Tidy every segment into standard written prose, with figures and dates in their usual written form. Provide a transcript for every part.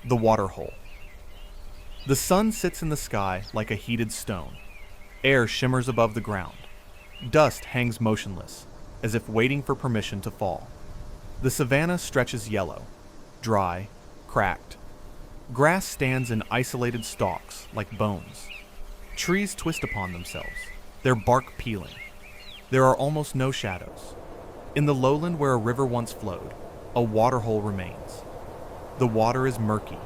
The water hole. The sun sits in the sky like a heated stone. Air shimmers above the ground. Dust hangs motionless, as if waiting for permission to fall. The savanna stretches yellow, dry, cracked. Grass stands in isolated stalks like bones. Trees twist upon themselves, their bark peeling. There are almost no shadows. In the lowland where a river once flowed, a waterhole remains. The water is murky,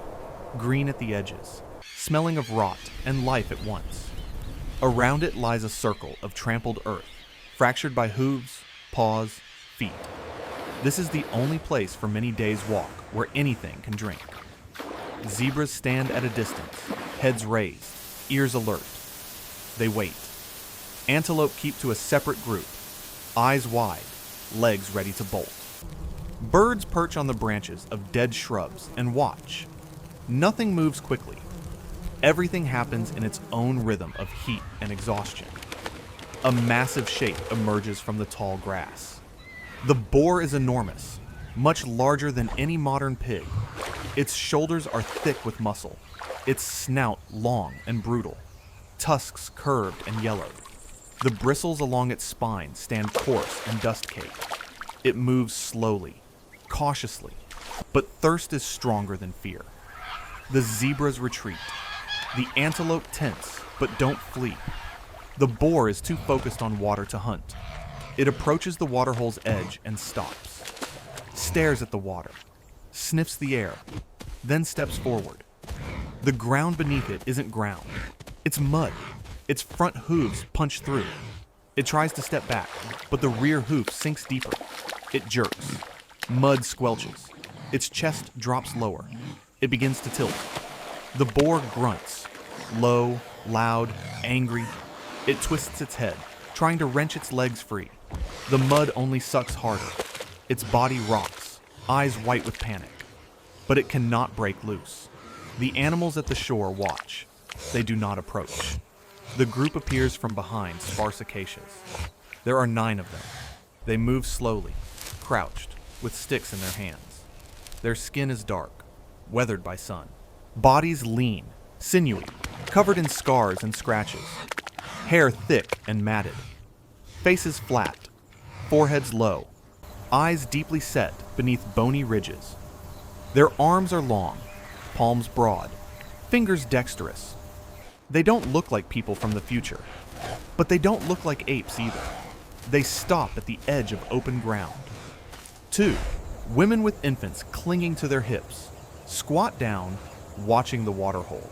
green at the edges, smelling of rot and life at once. Around it lies a circle of trampled earth, fractured by hooves, paws, feet. This is the only place for many days' walk where anything can drink. Zebras stand at a distance, heads raised, ears alert. They wait. Antelope keep to a separate group, eyes wide, legs ready to bolt. Birds perch on the branches of dead shrubs and watch. Nothing moves quickly. Everything happens in its own rhythm of heat and exhaustion. A massive shape emerges from the tall grass. The boar is enormous, much larger than any modern pig. Its shoulders are thick with muscle, its snout long and brutal, tusks curved and yellowed. The bristles along its spine stand coarse and dust-caked. It moves slowly, cautiously, but thirst is stronger than fear. The zebras retreat. The antelope tense, but don't flee. The boar is too focused on water to hunt. It approaches the waterhole's edge and stops. Stares at the water, sniffs the air, then steps forward. The ground beneath it isn't ground. It's mud. Its front hooves punch through. It tries to step back, but the rear hoof sinks deeper. It jerks. Mud squelches. Its chest drops lower. It begins to tilt. The boar grunts. Low, loud, angry. It twists its head, trying to wrench its legs free. The mud only sucks harder. Its body rocks, eyes white with panic. But it cannot break loose. The animals at the shore watch. They do not approach. The group appears from behind sparse acacias. There are 9 of them. They move slowly, crouched, with sticks in their hands. Their skin is dark, weathered by sun. Bodies lean, sinewy, covered in scars and scratches. Hair thick and matted. Faces flat, foreheads low, eyes deeply set beneath bony ridges. Their arms are long, palms broad, fingers dexterous. They don't look like people from the future, but they don't look like apes either. They stop at the edge of open ground. 2, women with infants clinging to their hips, squat down, watching the waterhole.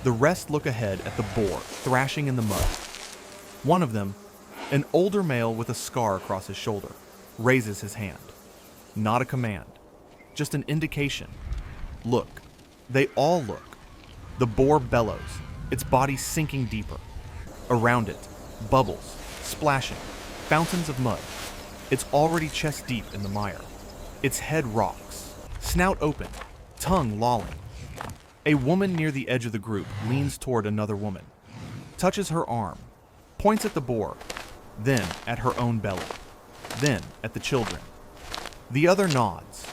The rest look ahead at the boar thrashing in the mud. One of them, an older male with a scar across his shoulder, raises his hand. Not a command, just an indication. Look. They all look. The boar bellows, its body sinking deeper. Around it, bubbles, splashing, fountains of mud. It's already chest deep in the mire. Its head rocks, snout open, tongue lolling. A woman near the edge of the group leans toward another woman, touches her arm, points at the boar, then at her own belly, then at the children. The other nods.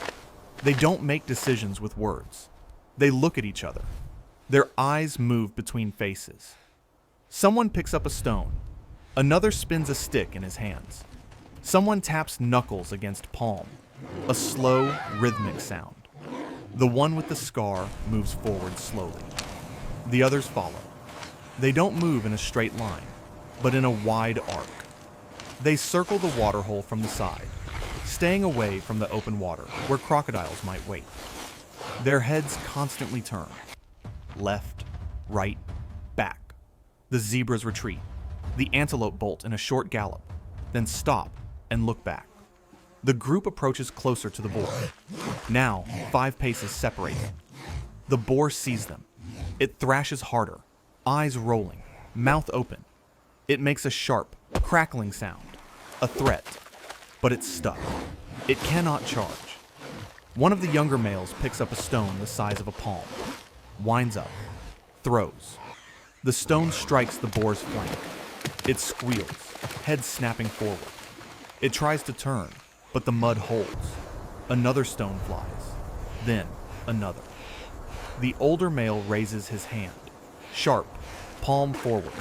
They don't make decisions with words. They look at each other. Their eyes move between faces. Someone picks up a stone. Another spins a stick in his hands. Someone taps knuckles against palm. A slow, rhythmic sound. The one with the scar moves forward slowly. The others follow. They don't move in a straight line, but in a wide arc. They circle the waterhole from the side, staying away from the open water where crocodiles might wait. Their heads constantly turn. Left, right, back. The zebras retreat. The antelope bolt in a short gallop, then stop and look back. The group approaches closer to the boar. Now, 5 paces separate them. The boar sees them. It thrashes harder, eyes rolling, mouth open. It makes a sharp, crackling sound, a threat, but it's stuck. It cannot charge. One of the younger males picks up a stone the size of a palm, winds up, throws. The stone strikes the boar's flank. It squeals, head snapping forward. It tries to turn, but the mud holds. Another stone flies, then another. The older male raises his hand, sharp, palm forward.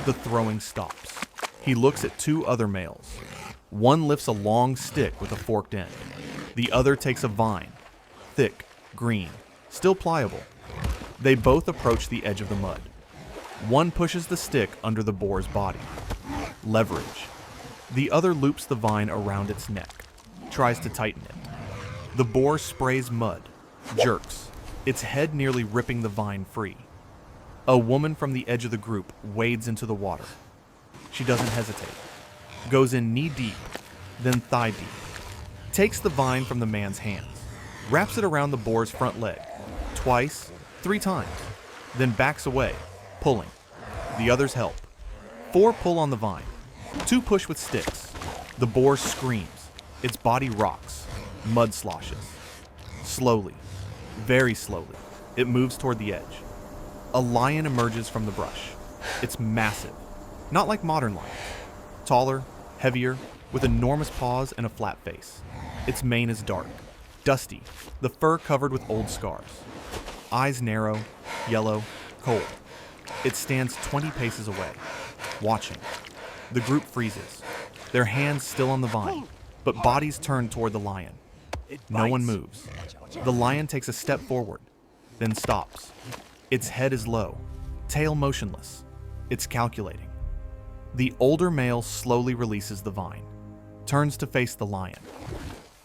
The throwing stops. He looks at two other males. One lifts a long stick with a forked end. The other takes a vine, thick, green, still pliable. They both approach the edge of the mud. One pushes the stick under the boar's body. Leverage. The other loops the vine around its neck, tries to tighten it. The boar sprays mud, jerks, its head nearly ripping the vine free. A woman from the edge of the group wades into the water. She doesn't hesitate. Goes in knee-deep, then thigh-deep. Takes the vine from the man's hands, wraps it around the boar's front leg, twice, 3 times, then backs away, pulling. The others help. 4 pull on the vine. 2 push with sticks. The boar screams. Its body rocks. Mud sloshes. Slowly, very slowly, it moves toward the edge. A lion emerges from the brush. It's massive, not like modern lions. Taller, heavier, with enormous paws and a flat face. Its mane is dark, dusty, the fur covered with old scars. Eyes narrow, yellow, cold. It stands 20 paces away, watching. The group freezes, their hands still on the vine, but bodies turned toward the lion. No one moves. The lion takes a step forward, then stops. Its head is low, tail motionless. It's calculating. The older male slowly releases the vine, turns to face the lion.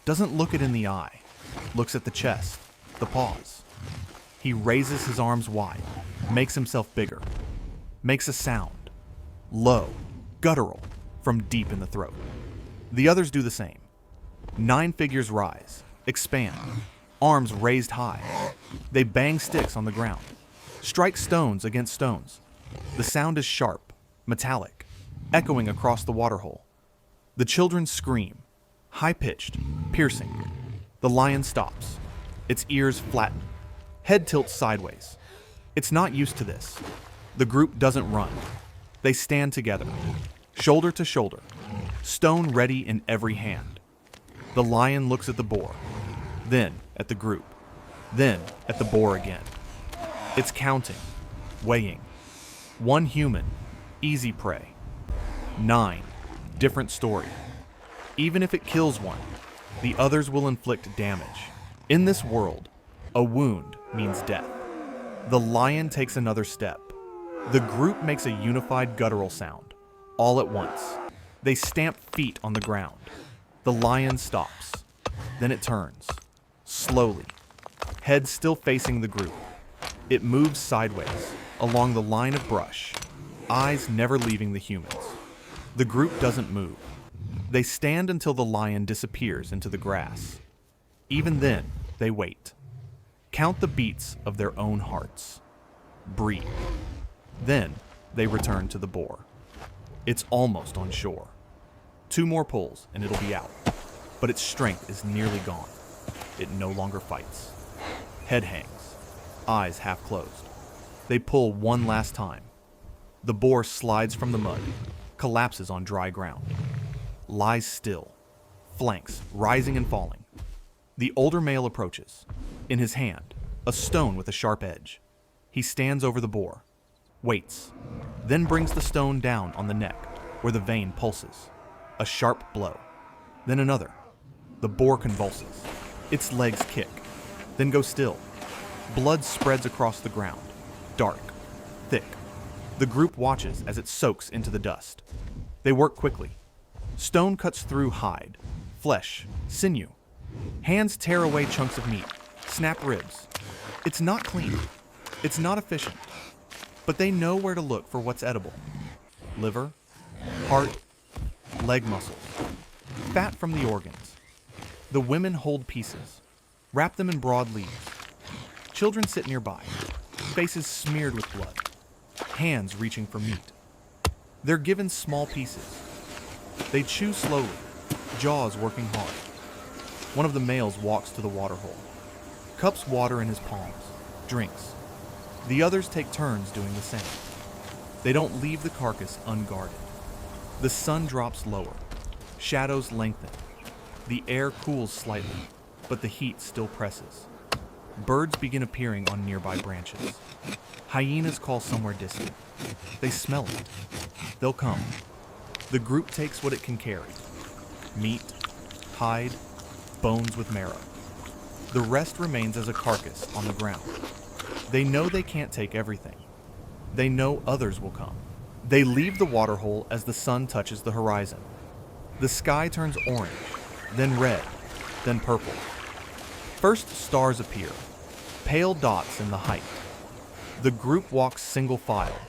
Doesn't look it in the eye, looks at the chest, the paws. He raises his arms wide, makes himself bigger, makes a sound, low, guttural, from deep in the throat. The others do the same. 9 figures rise, expand, arms raised high. They bang sticks on the ground, strike stones against stones. The sound is sharp, metallic, echoing across the waterhole. The children scream, high-pitched, piercing. The lion stops. Its ears flatten. Head tilts sideways. It's not used to this. The group doesn't run. They stand together, shoulder to shoulder, stone ready in every hand. The lion looks at the boar, then at the group, then at the boar again. It's counting, weighing. 1 human, easy prey. 9, different story. Even if it kills one, the others will inflict damage. In this world, a wound means death. The lion takes another step. The group makes a unified guttural sound, all at once. They stamp feet on the ground. The lion stops. Then it turns, slowly, head still facing the group. It moves sideways, along the line of brush, eyes never leaving the humans. The group doesn't move. They stand until the lion disappears into the grass. Even then, they wait. Count the beats of their own hearts. Breathe. Then, they return to the boar. It's almost on shore. 2 more pulls and it'll be out. But its strength is nearly gone. It no longer fights. Head hangs, eyes half closed. They pull one last time. The boar slides from the mud, collapses on dry ground. Lies still, flanks rising and falling. The older male approaches. In his hand, a stone with a sharp edge. He stands over the boar, waits, then brings the stone down on the neck where the vein pulses. A sharp blow, then another. The boar convulses. Its legs kick, then go still. Blood spreads across the ground, dark, thick. The group watches as it soaks into the dust. They work quickly. Stone cuts through hide, flesh, sinew. Hands tear away chunks of meat, snap ribs. It's not clean. It's not efficient. But they know where to look for what's edible. Liver, heart, leg muscles, fat from the organs. The women hold pieces, wrap them in broad leaves. Children sit nearby, faces smeared with blood, hands reaching for meat. They're given small pieces. They chew slowly, jaws working hard. One of the males walks to the waterhole, cups water in his palms, drinks. The others take turns doing the same. They don't leave the carcass unguarded. The sun drops lower. Shadows lengthen. The air cools slightly, but the heat still presses. Birds begin appearing on nearby branches. Hyenas call somewhere distant. They smell it. They'll come. The group takes what it can carry: meat, hide, bones with marrow. The rest remains as a carcass on the ground. They know they can't take everything. They know others will come. They leave the waterhole as the sun touches the horizon. The sky turns orange, then red, then purple. First, stars appear, pale dots in the height. The group walks single file,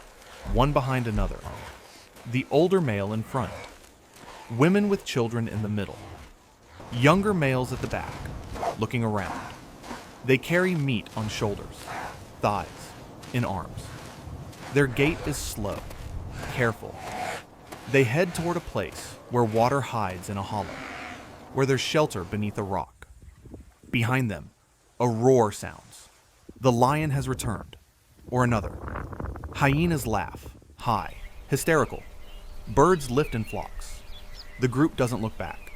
one behind another. The older male in front, women with children in the middle, younger males at the back, looking around. They carry meat on shoulders, thighs, in arms. Their gait is slow, careful. They head toward a place where water hides in a hollow, where there's shelter beneath a rock. Behind them, a roar sounds. The lion has returned, or another. Hyenas laugh, high, hysterical. Birds lift in flocks. The group doesn't look back.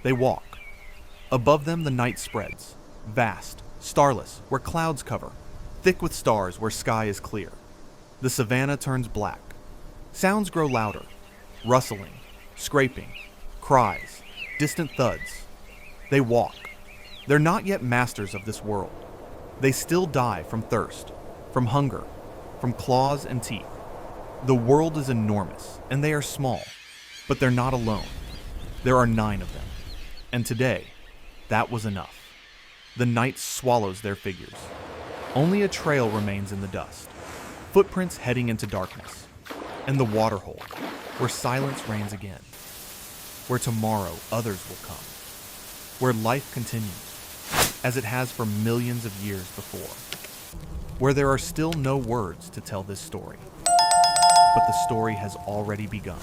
They walk. Above them, the night spreads, vast, starless, where clouds cover, thick with stars where sky is clear. The savanna turns black. Sounds grow louder, rustling, scraping, cries, distant thuds. They walk. They're not yet masters of this world. They still die from thirst, from hunger, from claws and teeth. The world is enormous, and they are small, but they're not alone. There are 9 of them. And today, that was enough. The night swallows their figures. Only a trail remains in the dust, footprints heading into darkness, and the waterhole, where silence reigns again, where tomorrow others will come, where life continues, as it has for millions of years before, where there are still no words to tell this story, but the story has already begun.